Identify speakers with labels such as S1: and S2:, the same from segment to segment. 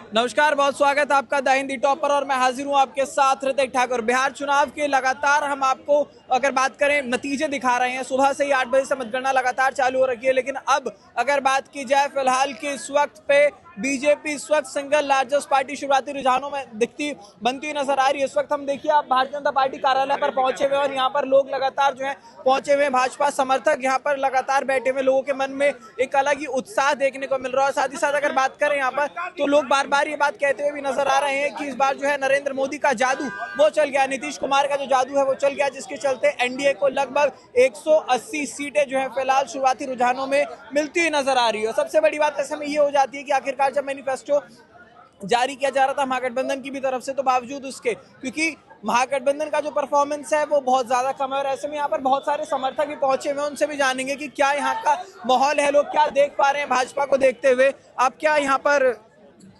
S1: नमस्कार, बहुत स्वागत है आपका द हिंदी टॉपर और मैं हाजिर हूं आपके साथ ऋतिक ठाकुर। बिहार चुनाव के लगातार हम आपको अगर बात करें नतीजे दिखा रहे हैं। सुबह से ही 8 बजे से मतगणना लगातार चालू हो रही है, लेकिन अब अगर बात की जाए फिलहाल की इस वक्त पे बीजेपी इस वक्त सिंगल लार्जेस्ट पार्टी शुरुआती रुझानों में दिखती बनती हुई नजर आ रही है। इस वक्त हम देखिए आप भारतीय जनता पार्टी कार्यालय पर पहुंचे हुए और यहाँ पर लोग लगातार जो है पहुंचे हुए, भाजपा समर्थक यहाँ पर लगातार बैठे हुए, लोगों के मन में एक अलग ही उत्साह देखने को मिल रहा है। साथ ही साथ अगर बात करें यहाँ पर तो लोग बार बार ये बात कहते हुए भी नजर आ रहे हैं कि इस बार जो है नरेंद्र मोदी का जादू वो चल गया, नीतीश कुमार का जो जादू है वो चल गया, जिसके चलते एनडीए को लगभग 180 सीटें जो है फिलहाल शुरुआती रुझानों में मिलती हुई नजर आ रही है। सबसे बड़ी बात ऐसे में ये हो जाती है कि आखिरकार जब मैनिफेस्टो जारी किया जा रहा था महागठबंधन की भी तरफ से, तो बावजूद उसके क्योंकि महागठबंधन का जो परफॉर्मेंस है वो बहुत ज्यादा कम है और ऐसे में यहाँ पर बहुत सारे समर्थक भी पहुंचे हुए हैं। उनसे भी जानेंगे कि क्या यहाँ का माहौल है, लोग क्या देख पा रहे हैं भाजपा को देखते हुए। आप क्या यहाँ पर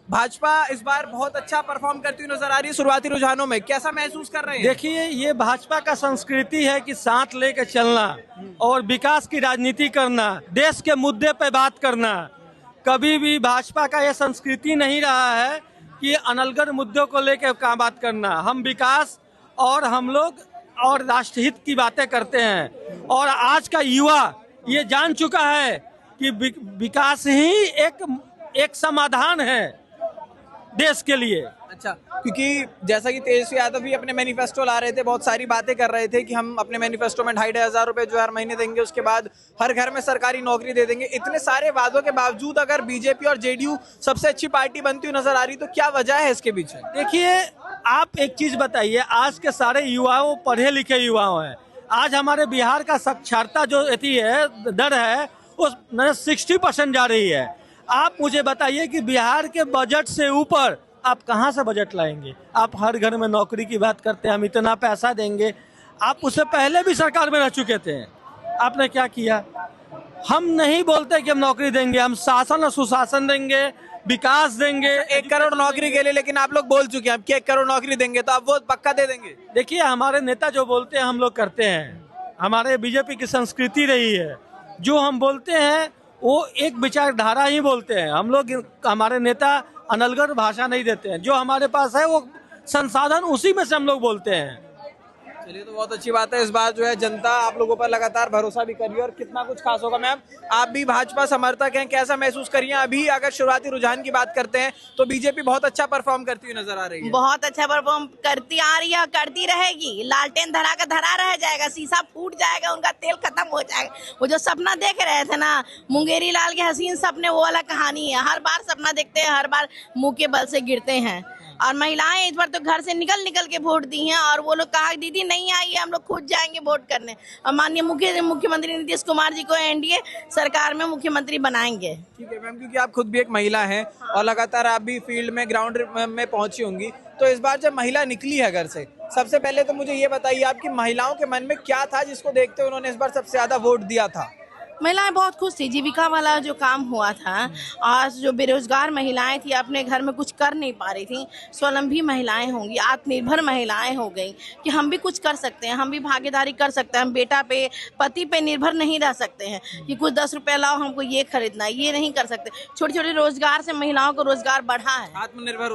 S1: भाजपा इस बार बहुत अच्छा परफॉर्म करती हुई नजर आ रही है शुरुआती रुझानों में, कैसा महसूस कर रहे हैं?
S2: देखिए, ये भाजपा का संस्कृति है कि साथ लेकर चलना और विकास की राजनीति करना, देश के मुद्दे पे बात करना। कभी भी भाजपा का यह संस्कृति नहीं रहा है कि अनलगढ़ मुद्दों को लेकर क्या बात करना। हम विकास और हम लोग और राष्ट्रहित की बातें करते हैं और आज का युवा ये जान चुका है कि विकास ही एक समाधान है देश के लिए।
S1: अच्छा, क्योंकि जैसा कि तेजस्वी यादव भी अपने मैनिफेस्टो ला रहे थे, बहुत सारी बातें कर रहे थे कि हम अपने मैनिफेस्टो में 2,500 रुपए जो हर महीने देंगे, उसके बाद हर घर में सरकारी नौकरी दे देंगे। इतने सारे वादों के बावजूद अगर बीजेपी और जेडीयू सबसे अच्छी पार्टी बनती हुई नजर आ रही, तो क्या वजह है इसके पीछे?
S2: देखिए, आप एक चीज बताइए, आज के सारे युवाओं पढ़े लिखे युवाओं हैं। आज हमारे बिहार का साक्षरता जो दर है वो 60% जा रही है। आप मुझे बताइए कि बिहार के बजट से ऊपर आप कहां से बजट लाएंगे? आप हर घर में नौकरी की बात करते हैं, हम इतना पैसा देंगे। आप उससे पहले भी सरकार में रह चुके थे, आपने क्या किया? हम नहीं बोलते कि हम नौकरी देंगे, हम शासन और सुशासन देंगे, विकास देंगे।
S1: 1 करोड़ नौकरी के लिए लेकिन आप लोग बोल चुके हैं कि 1 करोड़ नौकरी देंगे, तो आप वो पक्का दे देंगे?
S2: देखिए, हमारे नेता जो बोलते हैं हम लोग करते हैं। हमारे बीजेपी की संस्कृति रही है, जो हम बोलते हैं वो एक विचारधारा ही बोलते हैं। हम लोग, हमारे नेता अनलगढ़ भाषा नहीं देते हैं। जो हमारे पास है वो संसाधन, उसी में से हम लोग बोलते हैं।
S1: चलिए, तो बहुत अच्छी बात है। इस बार जो है जनता आप लोगों पर लगातार भरोसा भी कर रही है और कितना कुछ खास होगा। मैम, आप भी भाजपा समर्थक हैं, कैसा महसूस करिए? अभी अगर शुरुआती रुझान की बात करते हैं तो बीजेपी बहुत अच्छा परफॉर्म करती हुई नजर आ रही है।
S3: बहुत अच्छा परफॉर्म करती आ रही है और करती रहेगी। लालटेन धरा का धरा रह जाएगा, शीशा फूट जाएगा, उनका तेल खत्म हो जाएगा। वो जो सपना देख रहे थे ना, मुंगेरी लाल के हसीन सपने, वो वाला कहानी है। हर बार सपना देखते हैं, हर बार मुंह के बल से गिरते हैं। और महिलाएं इस बार तो घर से निकल के वोट दी हैं और वो लोग कहा दीदी नहीं आई है, हम लोग खुद जाएंगे वोट करने और माननीय मुख्यमंत्री नीतीश कुमार जी को एनडीए सरकार में मुख्यमंत्री बनाएंगे।
S1: ठीक है मैम, क्योंकि आप खुद भी एक महिला हैं और लगातार आप भी फील्ड में ग्राउंड में पहुंची होंगी, तो इस बार जब महिला निकली है घर से, सबसे पहले तो मुझे ये बताइए आपकी महिलाओं के मन में क्या था जिसको देखते हुए उन्होंने इस बार सबसे ज्यादा वोट दिया था?
S3: महिलाएं बहुत खुश थी। जीविका वाला जो काम हुआ था, आज जो बेरोजगार महिलाएं थी, अपने घर में कुछ कर नहीं पा रही थी, स्वावलंबी महिलाएं होंगी, आत्मनिर्भर महिलाएं हो गई कि हम भी कुछ कर सकते हैं, हम भी भागीदारी कर सकते हैं, हम बेटा पे पति पे निर्भर नहीं रह सकते हैं कि कुछ 10 रुपए लाओ हमको ये खरीदना है, ये नहीं कर सकते। छोटे छोटे रोजगार से महिलाओं को रोजगार बढ़ा है,
S1: आत्मनिर्भर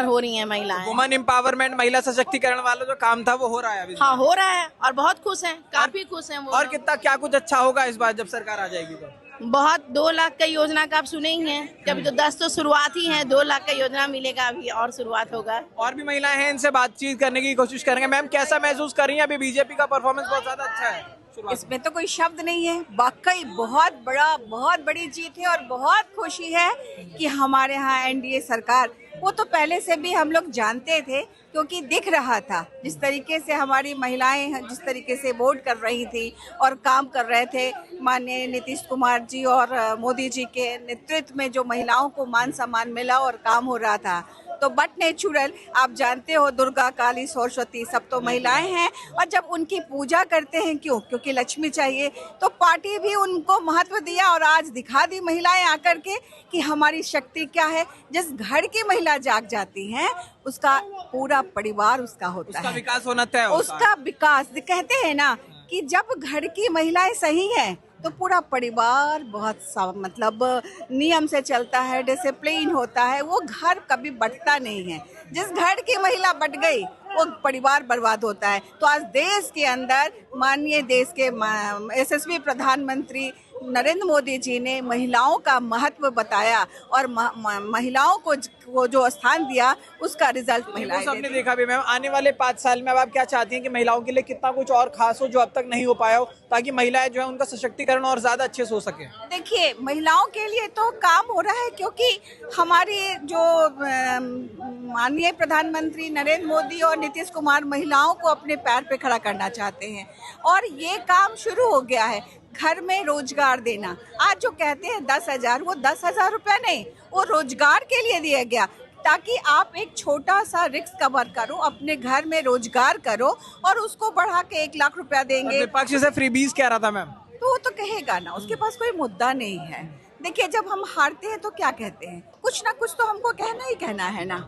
S1: हो रही है महिलाएं।
S3: वुमन
S1: एम्पावरमेंट, महिला सशक्तिकरण वाला जो काम था वो हो रहा है?
S3: हाँ, हो रहा है और बहुत खुश है, काफी खुश है वो।
S1: और कितना क्या कुछ अच्छा होगा इस बार जब सरकार आ जाएगी तो?
S3: बहुत 2 लाख का योजना का आप सुने ही हैं, कभी तो 10 तो शुरुआत ही है, 2 लाख का योजना मिलेगा, अभी और शुरुआत होगा।
S1: और भी महिलाएं हैं, इनसे बातचीत करने की कोशिश करेंगे। मैम, कैसा महसूस कर रही हैं? अभी बीजेपी का परफॉर्मेंस बहुत ज्यादा अच्छा है।
S4: इसमें तो कोई शब्द नहीं है, वाकई बहुत बड़ी जीत है और बहुत खुशी है कि हमारे यहाँ एनडीए सरकार, वो तो पहले से भी हम लोग जानते थे क्योंकि दिख रहा था जिस तरीके से हमारी महिलाएं जिस तरीके से वोट कर रही थी और काम कर रहे थे। माननीय नीतीश कुमार जी और मोदी जी के नेतृत्व में जो महिलाओं को मान सम्मान मिला और काम हो रहा था, तो बट नेचुरल, आप जानते हो दुर्गा, काली, सरस्वती सब तो महिलाएं हैं और जब उनकी पूजा करते हैं क्योंकि लक्ष्मी चाहिए, तो पार्टी भी उनको महत्व दिया और आज दिखा दी महिलाएं आकर के कि हमारी शक्ति क्या है। जिस घर की महिला जाग जाती हैं उसका पूरा परिवार उसका होता है,
S1: विकास होना तय होता है।
S4: उसका विकास कहते हैं ना कि जब घर की महिलाएं सही हैं तो पूरा परिवार बहुत मतलब नियम से चलता है, डिसिप्लिन होता है, वो घर कभी बंटता नहीं है। जिस घर की महिला बंट गई वो परिवार बर्बाद होता है। तो आज देश के अंदर माननीय देश के यशस्वी प्रधानमंत्री नरेंद्र मोदी जी ने महिलाओं का महत्व बताया और महिलाओं को जो स्थान दिया उसका रिजल्ट महिलाएं
S1: सबने देखा भी। मैम आने वाले 5 साल में अब आप क्या चाहती हैं कि महिलाओं के लिए कितना कुछ और खास हो जो अब तक नहीं हो पाया हो, ताकि महिलाएं जो है उनका सशक्तिकरण और ज्यादा अच्छे से हो सके?
S4: देखिए, महिलाओं के लिए तो काम हो रहा है, क्योंकि हमारी जो माननीय प्रधानमंत्री नरेंद्र मोदी और नीतीश कुमार महिलाओं को अपने पैर पे खड़ा करना चाहते हैं और ये काम शुरू हो गया है। घर में रोजगार देना, आज जो कहते हैं 10,000, वो 10,000 रुपया नहीं, वो रोजगार के लिए दिया गया, ताकि आप एक छोटा सा रिस्क कवर करो, अपने घर में रोजगार करो और उसको बढ़ा के 1 लाख रुपया देंगे।
S1: विपक्ष से फ्रीबीज कह रहा था मैम,
S4: तो वो तो कहेगा ना, उसके पास कोई मुद्दा नहीं है। देखिए, जब हम हारते हैं तो क्या कहते हैं, कुछ ना कुछ तो हमको कहना ही कहना है ना।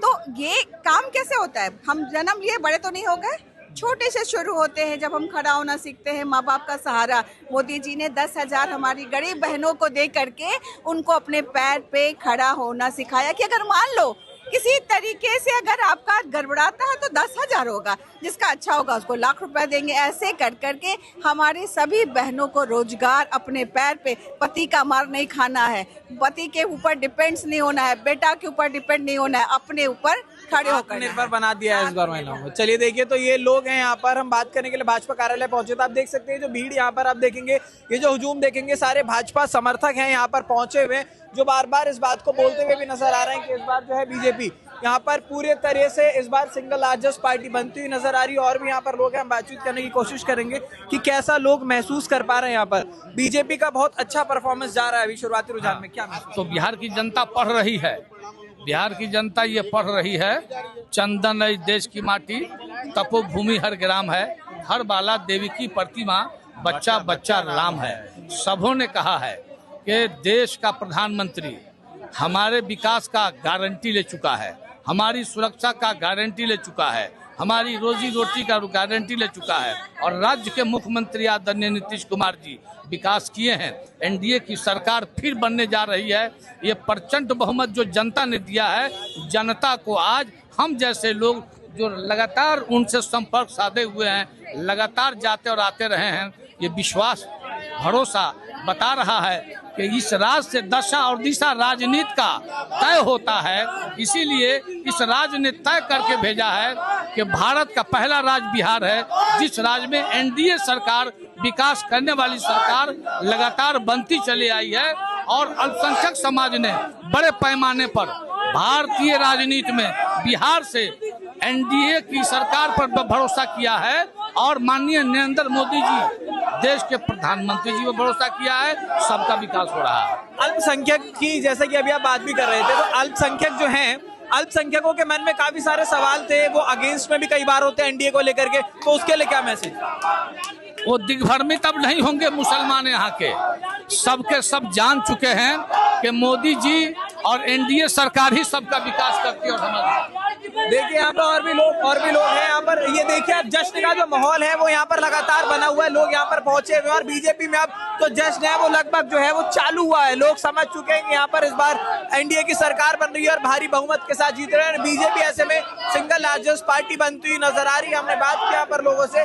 S4: तो ये काम कैसे होता है? हम जन्म लिए बड़े तो नहीं हो गए, छोटे से शुरू होते हैं। जब हम खड़ा होना सीखते हैं, माँ बाप का सहारा, मोदी जी ने 10,000 हमारी गरीब बहनों को दे करके उनको अपने पैर पे खड़ा होना सिखाया कि अगर मान लो किसी तरीके से अगर आपका गड़बड़ाता है तो 10,000 होगा, जिसका अच्छा होगा उसको लाख रुपया देंगे। ऐसे कर करके हमारे सभी बहनों को रोजगार, अपने पैर पे, पति का मार नहीं खाना है, पति के ऊपर डिपेंड्स नहीं होना है, बेटा के ऊपर डिपेंड नहीं होना है, अपने ऊपर खड़े होकर
S1: निर्भर बना दिया है इस बार महिलाओं को। चलिए देखिए, तो ये लोग हैं यहाँ पर, हम बात करने के लिए भाजपा कार्यालय पहुंचे। तो आप देख सकते हैं जो भीड़ यहाँ पर आप देखेंगे, ये जो हुजूम देखेंगे, सारे भाजपा समर्थक हैं यहाँ पर पहुंचे हुए, जो बार बार इस बात को बोलते हुए भी नजर आ रहे हैं कि इस बार जो है बीजेपी यहाँ पर पूरे तरह से इस बार सिंगल लार्जेस्ट पार्टी बनती हुई नजर आ रही है। और भी यहाँ पर लोग हैं, हम बातचीत करने की कोशिश करेंगे कि कैसा लोग महसूस कर पा रहे हैं यहाँ पर। बीजेपी का बहुत अच्छा परफॉर्मेंस जा रहा है अभी शुरुआती रुझान में, क्या महसूस?
S5: तो बिहार की जनता पढ़ रही है, बिहार की जनता ये पढ़ रही है, चंदन है देश की माटी, तपोभूमि हर ग्राम है, हर बाला देवी की प्रतिमा, बच्चा बच्चा राम है। सबों ने कहा है कि देश का प्रधानमंत्री हमारे विकास का गारंटी ले चुका है, हमारी सुरक्षा का गारंटी ले चुका है, हमारी रोजी रोटी का गारंटी ले चुका है। और राज्य के मुख्यमंत्री आदरणीय नीतीश कुमार जी विकास किए हैं। एनडीए की सरकार फिर बनने जा रही है। ये प्रचंड बहुमत जो जनता ने दिया है, जनता को आज हम जैसे लोग जो लगातार उनसे संपर्क साधे हुए हैं, लगातार जाते और आते रहे हैं, ये विश्वास भरोसा बता रहा है कि इस राज से दशा और दिशा राजनीति का तय होता है। इसीलिए इस राज्य ने तय करके भेजा है कि भारत का पहला राज्य बिहार है, जिस राज्य में एनडीए सरकार, विकास करने वाली सरकार लगातार बनती चली आई है। और अल्पसंख्यक समाज ने बड़े पैमाने पर भारतीय राजनीति में बिहार से एनडीए की सरकार पर भरोसा किया है और माननीय नरेंद्र मोदी जी देश के प्रधानमंत्री जी पर भरोसा किया है। सबका विकास हो रहा है।
S1: अल्पसंख्यक की जैसे कि अभी आप बात भी कर रहे थे, तो अल्पसंख्यक जो हैं, अल्पसंख्यकों के मन में काफी सारे सवाल थे, वो अगेंस्ट में भी कई बार होते हैं एनडीए को लेकर के, तो उसके लिए क्या मैसेज?
S5: वो दिग्भ्रमित अब नहीं होंगे मुसलमान यहाँ के, सबके सब जान चुके हैं कि मोदी जी और एनडीए सरकार ही सबका विकास करती है। और समझ
S1: देखिए यहाँ पर और भी लोग हैं यहाँ पर। ये देखिए अब जश्न का जो माहौल है वो यहाँ पर लगातार बना हुआ है, लोग यहाँ पर पहुंचे हुए हैं। और बीजेपी में अब तो जश्न है वो लगभग जो है वो चालू हुआ है। लोग समझ चुके हैं कि यहाँ पर इस बार एनडीए की सरकार बन रही है और भारी बहुमत के साथ जीत रहे हैं। बीजेपी ऐसे में सिंगल लार्जेस्ट पार्टी बनती हुई नजर आ रही है। हमने बात की यहाँ पर लोगों से।